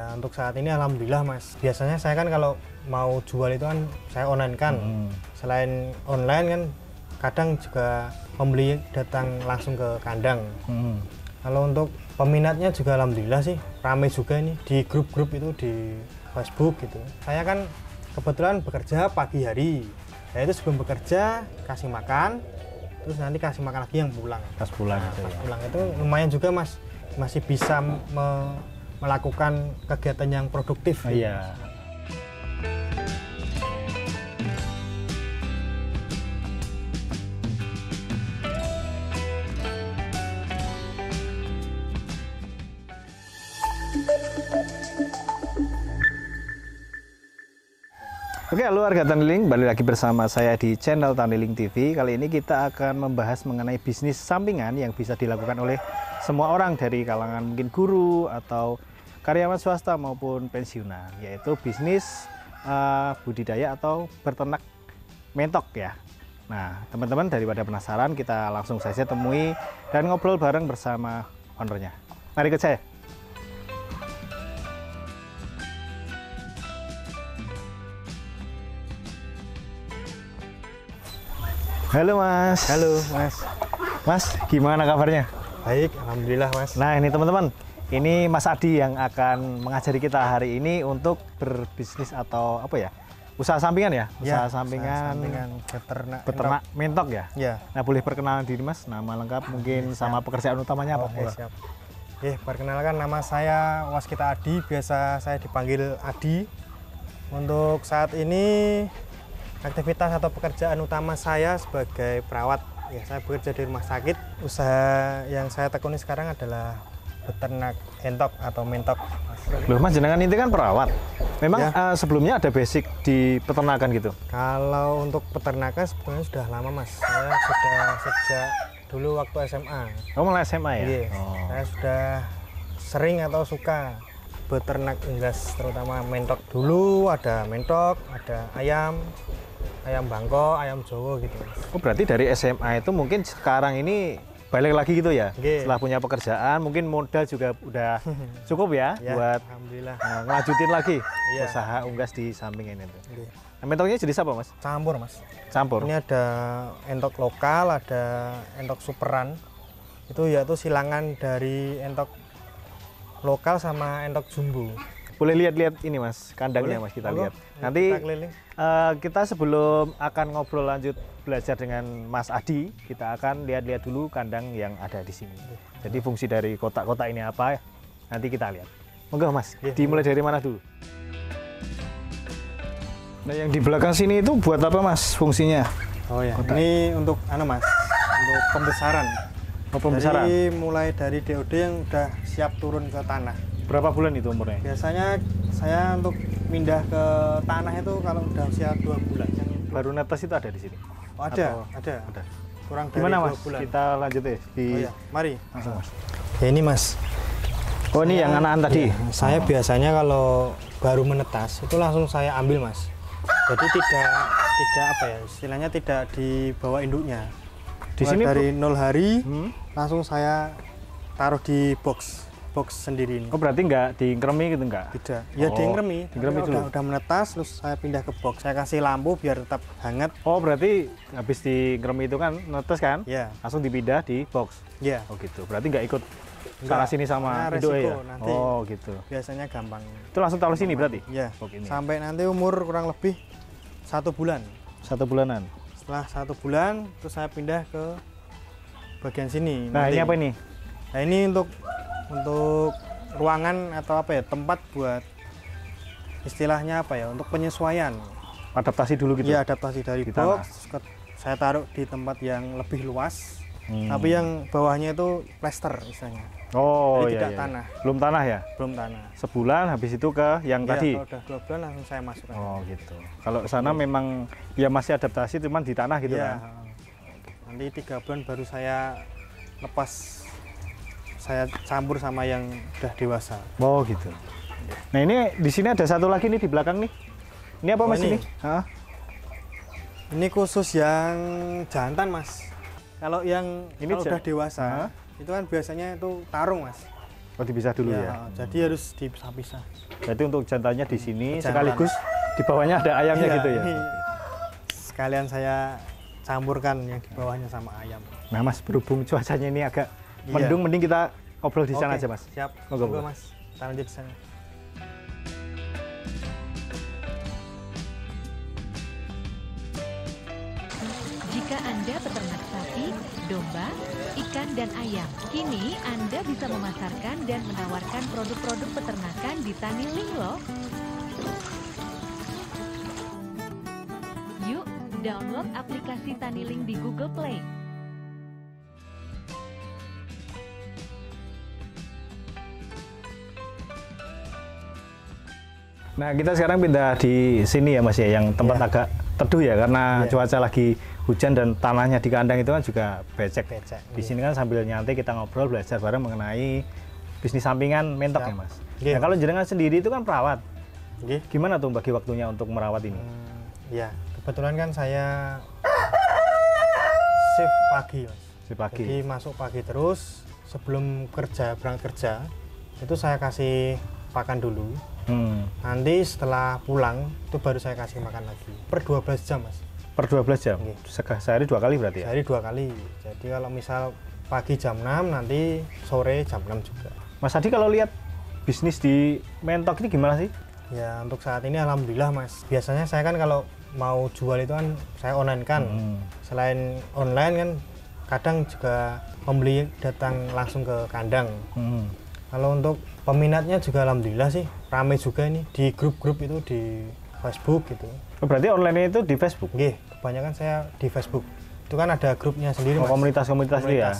Ya untuk saat ini alhamdulillah mas. Biasanya saya kan kalau mau jual itu kan saya online kan. Selain online kan kadang juga pembeli datang langsung ke kandang. Kalau untuk peminatnya juga alhamdulillah sih ramai juga ini di grup-grup itu di Facebook gitu. Saya kan kebetulan bekerja pagi hari. Saya itu sebelum bekerja kasih makan, terus nanti kasih makan lagi yang pulang. Pas pulang Nah, itu pas ya. pulang itu lumayan juga mas, masih bisa melakukan kegiatan yang produktif. Oh, iya. Oke, halo warga Taniling, balik lagi bersama saya di channel Taniling TV. Kali ini kita akan membahas mengenai bisnis sampingan yang bisa dilakukan oleh semua orang dari kalangan mungkin guru atau karyawan swasta maupun pensiunan, yaitu bisnis budidaya atau berternak mentok ya. Nah, teman-teman daripada penasaran, kita langsung saja temui dan ngobrol bareng bersama ownernya. Mari ikut saya. Halo Mas. Halo mas. Mas, gimana kabarnya? Baik, alhamdulillah mas. Nah ini teman-teman, ini Mas Adi yang akan mengajari kita hari ini untuk berbisnis atau apa ya? Usaha sampingan ya? Usaha sampingan beternak mentok ya? Ya. Nah boleh perkenalan diri Mas, nama lengkap mungkin sama pekerjaan utamanya apa? Oke, siap. Perkenalkan nama saya Waskita Adi, biasa saya dipanggil Adi. Untuk saat ini aktivitas atau pekerjaan utama saya sebagai perawat, ya saya bekerja di rumah sakit. Usaha yang saya tekuni sekarang adalah beternak entok atau mentok. Loh Mas, jenengan ini kan perawat. Memang Ya. sebelumnya ada basic di peternakan gitu? Kalau untuk peternakan sebenarnya sudah lama mas. Saya sudah sejak dulu waktu SMA. Oh mulai SMA ya? Iya, Oh. saya sudah sering atau suka beternak unggas, terutama mentok. Dulu ada mentok, ada ayam bangkok, ayam Jawa gitu mas. Oh berarti dari SMA itu mungkin sekarang ini balik lagi gitu ya? Oke. Setelah punya pekerjaan mungkin modal juga udah cukup ya, Ya, buat alhamdulillah. ngelanjutin lagi Iya. usaha unggas di samping ini tuh. Oke. Nah, mentoknya jenis apa Mas? Campur mas. Campur? Ini ada entok lokal, ada entok superan. Itu yaitu silangan dari entok lokal sama entok jumbo. Boleh lihat-lihat ini Mas, kandangnya Boleh, Mas, kita monggo. lihat. Nanti Kita keliling. kita sebelum akan ngobrol lanjut belajar dengan Mas Adi, kita akan lihat-lihat dulu kandang yang ada di sini. Jadi fungsi dari kotak-kotak ini apa, nanti kita lihat. Monggo Mas, Iya, dimulai dari mana dulu? Nah yang di belakang sini itu buat apa Mas fungsinya? Oh ya, ini untuk mas, untuk pembesaran. Oh, pembesaran. Jadi mulai dari DOD yang udah siap turun ke tanah. Berapa bulan itu umurnya? Biasanya saya untuk pindah ke tanah itu kalau udah usia 2 bulan. Baru netes itu ada di sini? Oh, ada. Ada. Kurang dari Gimana 2 Mas? bulan. Kita lanjut ya di Oh ya, mari. langsung Mas. Ya ini mas. Oh ini yang anakan tadi? Ya, saya biasanya kalau baru menetas itu langsung saya ambil mas. Jadi tidak apa ya, istilahnya tidak dibawa induknya. Di Mulai sini dari 0 hari Hmm? langsung saya taruh di box sendiri ini. Oh berarti nggak diingkremi gitu nggak? Tidak. Ya Oh, diingremi. diingremi Tapi dulu. Udah menetas terus saya pindah ke box. Saya kasih lampu biar tetap hangat. Oh berarti habis diingkremi itu kan netes kan? Ya. Langsung dipindah di box. Ya. Oh gitu. Berarti nggak ikut Enggak. sana sini sama Karena induknya resiko ya? nanti. Oh gitu. Biasanya gampang. Itu langsung taruh sini berarti? Ya. Box ini. Sampai nanti umur kurang lebih 1 bulan. 1 bulanan. Setelah 1 bulan terus saya pindah ke bagian sini. Nah nanti. ini apa ini? Nah ini untuk ruangan atau apa ya, tempat buat istilahnya apa ya, untuk penyesuaian. Adaptasi dulu gitu? Iya, adaptasi dari Di box saya taruh di tempat yang lebih luas. Hmm. Tapi yang bawahnya itu plester istilahnya. Oh Jadi iya, tidak iya. tanah. Belum tanah ya? Belum tanah. Sebulan habis itu ke yang Iya, tadi? kalau udah 2 bulan langsung saya masukkan. Oh gitu. Kalau sana memang ya masih adaptasi cuman di tanah gitu Iya. kan? Nanti 3 bulan baru saya lepas, saya campur sama yang udah dewasa. Oh gitu. Nah ini di sini ada satu lagi nih di belakang nih. Ini apa Oh, Mas ini? ini? Hah? Ini khusus yang jantan mas. Kalau yang Ini kalau udah dewasa Hah? itu kan biasanya itu tarung mas. Oh, dipisah dulu ya. Jadi harus dipisah-pisah. Jadi untuk jantannya di sini sekaligus di bawahnya ada ayamnya gitu ya. Ini sekalian saya campurkan yang di bawahnya sama ayam. Nah Mas, berhubung cuacanya ini agak mendung, mending kita ngobrol di sana aja Mas. Siap. Moga Mas. Kita lanjut di sana. Jika Anda peternak sapi, domba, ikan, dan ayam, kini Anda bisa memasarkan dan menawarkan produk-produk peternakan di Taniling loh. Yuk, download aplikasi Taniling di Google Play. Nah, kita sekarang pindah di sini ya Mas ya, yang tempat agak teduh ya, karena cuaca lagi hujan dan tanahnya di kandang itu kan juga becek. Di sini kan sambil nyantai kita ngobrol, belajar bareng mengenai bisnis sampingan mentok ya Mas. Nah, kalau jenengan sendiri itu kan perawat. Gimana tuh bagi waktunya untuk merawat ini? Ya, kebetulan kan saya shift pagi Mas. Shift pagi. Jadi masuk pagi terus, sebelum berangkat kerja, itu saya kasih pakan dulu. Nanti setelah pulang itu baru saya kasih makan lagi per 12 jam Mas. Per 12 jam? Sehari 2 kali berarti ya? Sehari 2 kali. Jadi kalau misal pagi jam 6, nanti sore jam 6 juga. Mas Adi, kalau lihat bisnis di mentok ini gimana sih? Ya untuk saat ini alhamdulillah Mas. Biasanya saya kan kalau mau jual itu kan saya online kan. Selain online kan kadang juga pembeli datang langsung ke kandang. Kalau untuk peminatnya juga alhamdulillah sih ramai juga ini di grup-grup itu di Facebook gitu. Berarti online itu di Facebook? Kebanyakan saya di Facebook. Itu kan ada grupnya sendiri Mas. Komunitas-komunitas itu ya?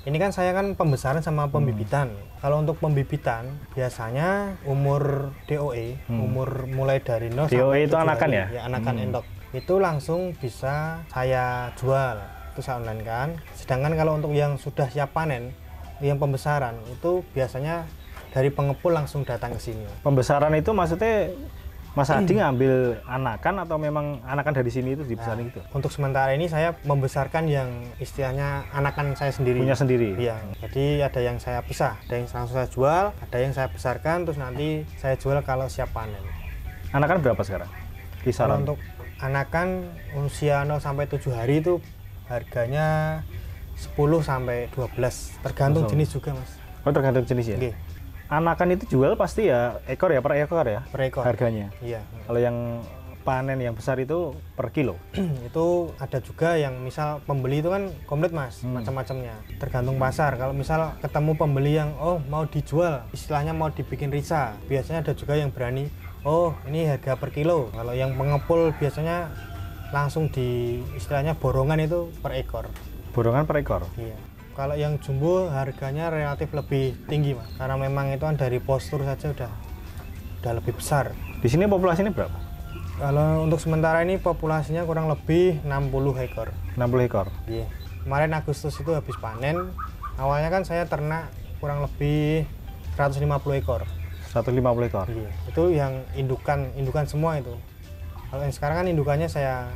Ini kan saya kan pembesaran sama pembibitan. Kalau untuk pembibitan biasanya umur DOE, umur mulai dari 0 DOE itu anakan ya? Ya, anakan endok. Itu langsung bisa saya jual. Itu saya online kan. Sedangkan kalau untuk yang sudah siap panen, yang pembesaran itu biasanya dari pengepul langsung datang ke sini. Pembesaran itu maksudnya Mas Adi ngambil anakan atau memang anakan dari sini itu dibesarin gitu? Untuk sementara ini saya membesarkan yang istilahnya anakan saya sendiri. Punya sendiri? Iya. Jadi ada yang saya pisah, ada yang langsung saya jual, ada yang saya besarkan, terus nanti saya jual kalau siap panen. Anakan berapa sekarang? Kisaran? Untuk anakan usia 0 sampai 7 hari itu harganya 10 sampai 12, tergantung jenis juga Mas. Oh, tergantung jenis ya? Anakan itu jual pasti ya ekor ya, per ekor ya? Per ekor. Harganya? Iya. Kalau yang panen yang besar itu per kilo? Itu ada juga yang misal pembeli itu kan komplit Mas, macam-macamnya. Tergantung pasar. Kalau misal ketemu pembeli yang mau dijual, istilahnya mau dibikin risa, biasanya ada juga yang berani, ini harga per kilo. Kalau yang pengepul biasanya langsung di istilahnya borongan itu per ekor. Borongan per ekor? Iya. Kalau yang jumbo harganya relatif lebih tinggi Mas, karena memang itu kan dari postur saja udah lebih besar. Di sini populasinya berapa? Kalau untuk sementara ini populasinya kurang lebih 60 ekor. 60 ekor? Iya. Kemarin Agustus itu habis panen. Awalnya kan saya ternak kurang lebih 150 ekor. 150 ekor? Iya. Itu yang indukan semua itu. Kalau yang sekarang kan indukannya saya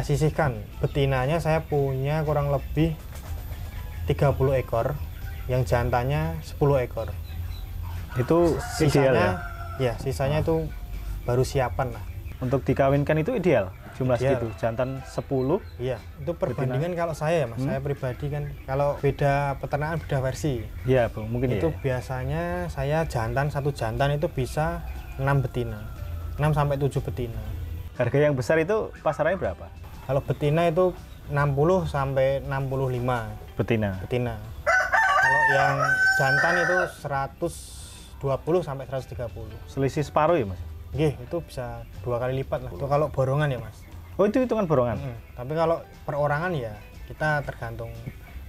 sisihkan. Betinanya saya punya kurang lebih 30 ekor, yang jantannya 10 ekor. Itu ideal ya? Ya, sisanya itu baru siapan lah. Untuk dikawinkan itu ideal? Jumlah segitu, jantan 10? Iya, itu perbandingan kalau saya ya Mas, saya pribadi kan, kalau beda peternakan beda versi. Iya, mungkin itu biasanya saya satu jantan itu bisa 6 betina, 6 sampai 7 betina. Harga yang besar itu pasarannya berapa? Kalau betina itu 60 sampai 65 betina. Kalau yang jantan itu 120 sampai 130. Selisih separuh ya Mas? Itu bisa 2 kali lipat lah. Itu kalau borongan ya Mas. Oh, itu hitungan borongan? Tapi kalau perorangan ya kita tergantung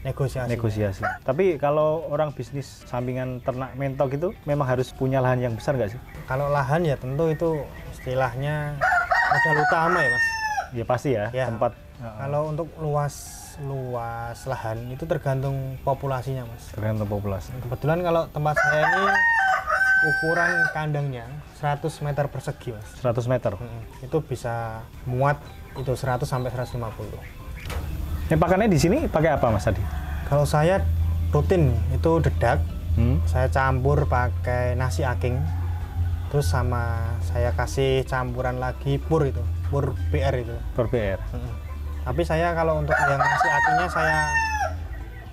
negosiasi. Tapi kalau orang bisnis sampingan ternak mentok itu memang harus punya lahan yang besar nggak sih? Kalau lahan ya tentu itu istilahnya modal utama ya Mas. Ya pasti ya. Tempat. Kalau untuk luas lahan itu tergantung populasinya Mas. Tergantung populasi. Kebetulan kalau tempat saya ini ukuran kandangnya 100 meter persegi Mas. 100 meter? Itu bisa muat itu 100 sampai 150. Pakannya di sini pakai apa Mas Adi? Kalau saya rutin itu dedak Saya campur pakai nasi aking. Terus sama saya kasih campuran lagi pur BR itu. Pur BR. Tapi saya kalau untuk yang nasi akingnya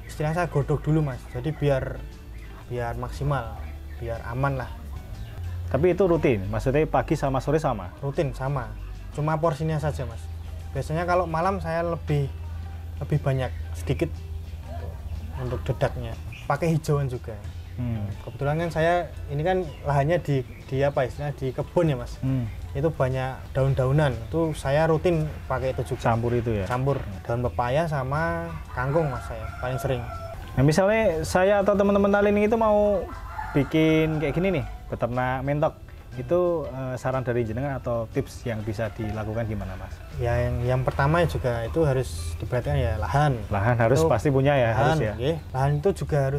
istilahnya saya godok dulu Mas. Jadi biar maksimal, biar aman lah. Tapi itu rutin, maksudnya pagi sama sore sama? Rutin sama, cuma porsinya saja Mas. Biasanya kalau malam saya lebih banyak sedikit untuk dedaknya. Pakai hijauan juga. Kebetulan kan saya ini kan lahannya di apa istilahnya di kebun ya Mas. Itu banyak daun-daunan. Itu saya rutin pakai itu juga. Campur itu ya? Campur daun pepaya sama kangkung Mas saya paling sering. Nah misalnya saya atau teman-teman Taliling itu mau bikin kayak gini nih, beternak mentok. Itu saran dari jenengan atau tips yang bisa dilakukan gimana Mas? Ya yang pertama juga itu harus diperhatikan ya lahan. Lahan harus itu, pasti punya ya, lahan, harus ya. Lahan itu juga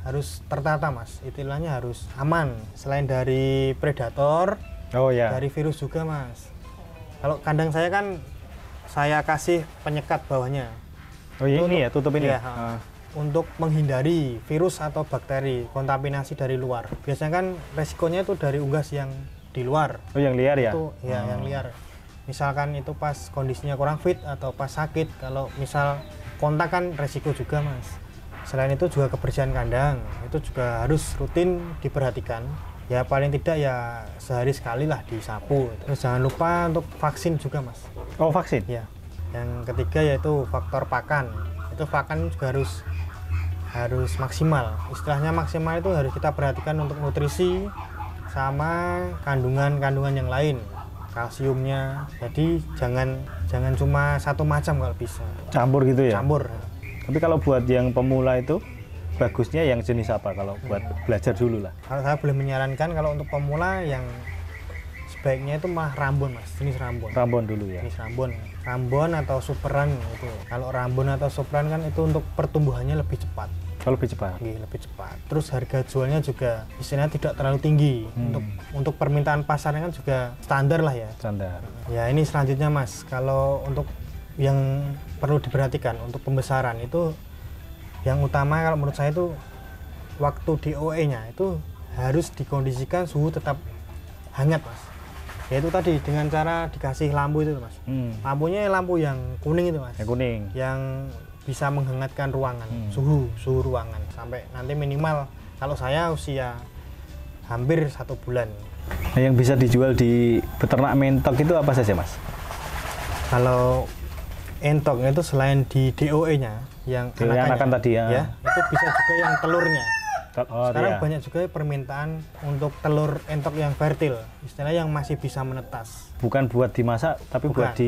harus tertata Mas. Istilahnya harus aman selain dari predator, dari virus juga Mas. Kalau kandang saya kan saya kasih penyekat bawahnya. Oh iya, ini ya tutup ini. Ya, untuk menghindari virus atau bakteri kontaminasi dari luar. Biasanya kan resikonya itu dari unggas yang di luar. Oh yang liar ya? Itu ya yang liar. Misalkan itu pas kondisinya kurang fit atau pas sakit, kalau misal kontak kan resiko juga Mas. Selain itu juga kebersihan kandang, itu juga harus rutin diperhatikan. Ya paling tidak ya sehari sekali lah disapu. Terus jangan lupa untuk vaksin juga Mas. Oh vaksin? Ya. Yang ketiga yaitu faktor pakan. Itu pakan juga harus maksimal. Istilahnya maksimal itu harus kita perhatikan untuk nutrisi sama kandungan yang lain, kalsiumnya. Jadi jangan cuma satu macam kalau bisa. Campur gitu ya? Campur. Tapi kalau buat yang pemula itu bagusnya yang jenis apa kalau buat belajar dulu lah? Kalau saya boleh menyarankan kalau untuk pemula yang sebaiknya itu mah Rambon Mas, jenis Rambon. Rambon dulu ya? Jenis Rambon atau Superan itu. Kalau Rambon atau Superan kan itu untuk pertumbuhannya lebih cepat. Oh, lebih cepat? Iya, lebih cepat. Terus harga jualnya juga istilahnya tidak terlalu tinggi. Untuk permintaan pasarnya kan juga standar lah ya. Standar. Ya ini selanjutnya Mas, kalau untuk yang perlu diperhatikan untuk pembesaran itu yang utama kalau menurut saya itu waktu DOE-nya itu harus dikondisikan suhu tetap hangat Mas. Yaitu tadi dengan cara dikasih lampu itu Mas. Lampunya lampu yang kuning itu Mas. Yang kuning. Yang bisa menghangatkan ruangan, suhu ruangan sampai nanti minimal kalau saya usia hampir 1 bulan. Nah, yang bisa dijual di peternak mentok itu apa saja Mas? Kalau entok itu selain di DOE-nya yang anakan tadi ya, itu bisa juga yang telurnya. Sekarang iya. banyak juga permintaan untuk telur entok yang fertil, istilahnya yang masih bisa menetas. Bukan buat dimasak, tapi buat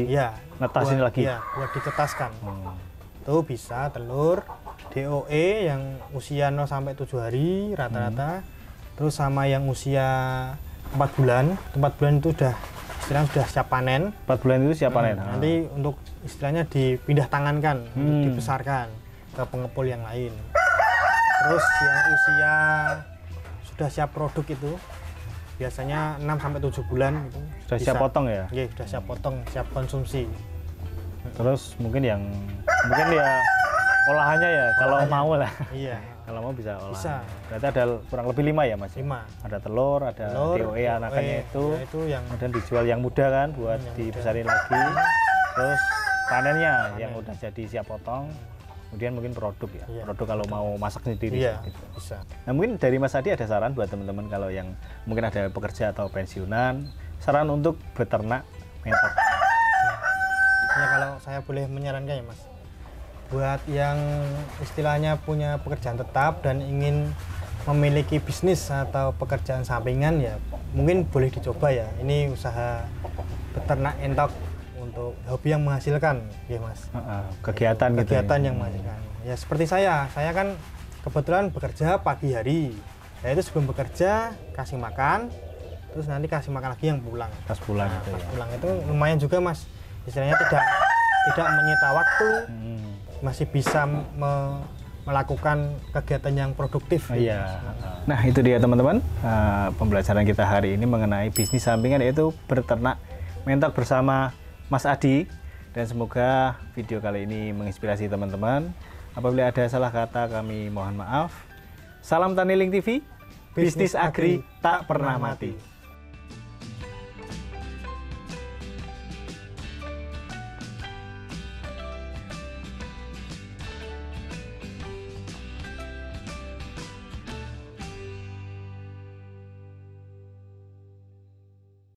netasin lagi. Iya, buat ditetaskan. Itu bisa telur DOE yang usia 0 sampai 7 hari rata-rata. Terus sama yang usia 4 bulan. 4 bulan itu istilahnya sudah siap panen. 4 bulan itu siap panen. Nanti untuk istilahnya dipindah tangankan, untuk dibesarkan ke pengepul yang lain. Terus yang usia sudah siap produk itu biasanya 6 sampai 7 bulan itu sudah bisa, siap potong ya? Iya, sudah siap potong, siap konsumsi. Terus mungkin ya olahannya ya kalau mau lah. Iya. Kalau mau bisa olah. Bisa. Berarti ada kurang lebih 5 ya Mas? 5. Ada telur, ada DOE anakannya itu. Ya, itu yang kemudian dijual yang muda kan buat dibesarin lagi. Terus panennya yang udah jadi siap potong. Kemudian mungkin produk ya. Iya. Produk kalau mau masak sendiri. Iya, gitu. bisa. Nah mungkin dari Mas Adi ada saran buat teman-teman kalau yang mungkin ada pekerja atau pensiunan, saran untuk beternak mentok. Ya kalau saya boleh menyarankan ya Mas, buat yang istilahnya punya pekerjaan tetap dan ingin memiliki bisnis atau pekerjaan sampingan ya mungkin boleh dicoba ya. Ini usaha beternak entok untuk hobi yang menghasilkan ya Mas. Kegiatan gitu. Kegiatan yang menghasilkan. Ya seperti saya kan kebetulan bekerja pagi hari. Ya itu sebelum bekerja kasih makan, terus nanti kasih makan lagi yang pulang. Pas pulang itu pas ya. pulang itu lumayan juga Mas. Istilahnya tidak menyita waktu. Masih bisa melakukan kegiatan yang produktif. Iya. Nah itu dia teman-teman, pembelajaran kita hari ini mengenai bisnis sampingan yaitu beternak mentok bersama Mas Adi. Dan semoga video kali ini menginspirasi teman-teman. Apabila ada salah kata kami mohon maaf. Salam Taniling TV, bisnis agri tak pernah mati.